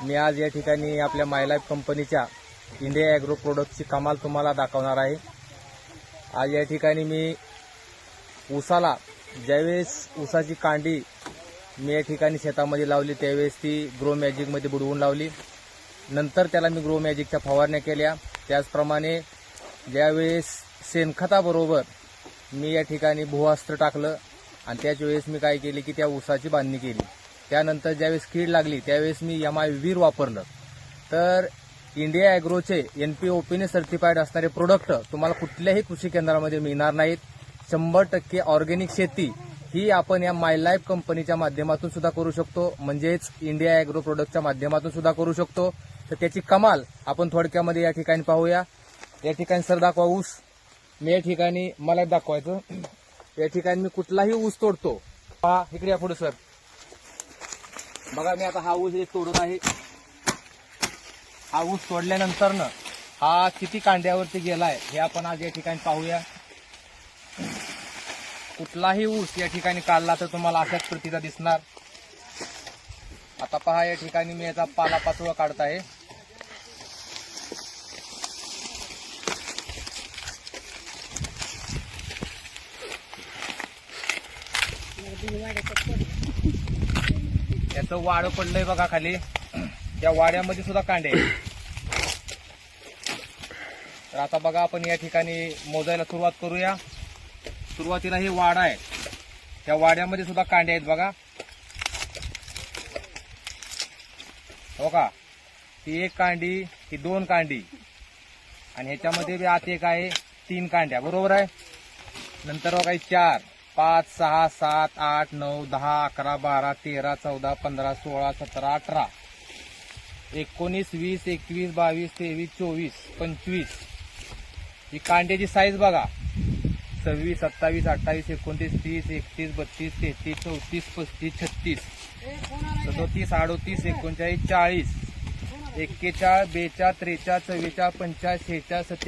मी आज या ठिकाणी आपल्या मायलाईफ कंपनीच्या इंडिया ॲग्रो प्रोडक्टची कमाल तुम्हाला दाखवणार आहे। आज या ठिकाणी मी ऊसाला ज्यावेळेस ऊसाची कांडी मी या ठिकाणी शेतामध्ये लावली त्यावेळेस ती ग्रो मॅजिकमध्ये बुडवून लावली। नंतर त्याला मी ग्रो मॅजिकच्या फवारण्या केल्या। त्याचप्रमाणे ज्यावेळेस शेणखताबरोबर मी या ठिकाणी भूअस्त्र टाकलं आणि त्याच वेळेस मी काय केले की त्या ऊसाची बांधणी केली। त्यानंतर ज्यावेळेस कीड लागली त्यावेळेस मी MI वीर वापरलं। तर इंडिया ॲग्रोचे NPOPने सर्टिफाईड असणारे प्रोडक्ट तुम्हाला कुठल्याही कृषी केंद्रामध्ये मिळणार नाहीत। 100% ऑर्गॅनिक शेती ही आपण या मायलाईफ कंपनीच्या माध्यमातून सुद्धा करू शकतो, म्हणजेच इंडिया ॲग्रो प्रोडक्टच्या माध्यमातून सुद्धा करू शकतो। तर त्याची कमाल आपण थोडक्यामध्ये या ठिकाणी पाहूया। या ठिकाणी सर दाखवा ऊस, मी या ठिकाणी मला दाखवायचं, या ठिकाणी मी कुठलाही ऊस तोडतो पहा, इकडे या पुढे सर बघा, मी आता हा ऊस तोडत आहे। हा ऊस तोडल्यानंतर हा किती कांड्यावरती गेलाय हे आपण आज या ठिकाणी पाहूया। कुठलाही ऊस या ठिकाणी काढला तर तुम्हाला अशाच प्रतीचा दिसणार। आता पहा, या ठिकाणी मी याचा पालापाचोळा काढत आहे। याचं वाड पडलंय बघा खाली, त्या वाड्यामध्ये सुद्धा कांडे आहेत। तर आता बघा आपण या ठिकाणी मोजायला सुरुवात करूया। सुरुवातीला ही वाडा आहे, त्या वाड्यामध्ये सुद्धा कांडे आहेत बघा, हो का। ही एक कांडी, ही 2 कांडी आणि ह्याच्यामध्ये बी आत एक आहे, 3 कांड्या, बरोबर आहे। नंतर बघा 4 5 6 7 8 9 10 11 12 13 14 15 16 17 18 19 20 21 22 23 24 25 ही कांड्याची साईज बघा, 26 27 28 29 30 31 32 33 34 35 36 37 38 39 40 41 42 43 44 45 46 47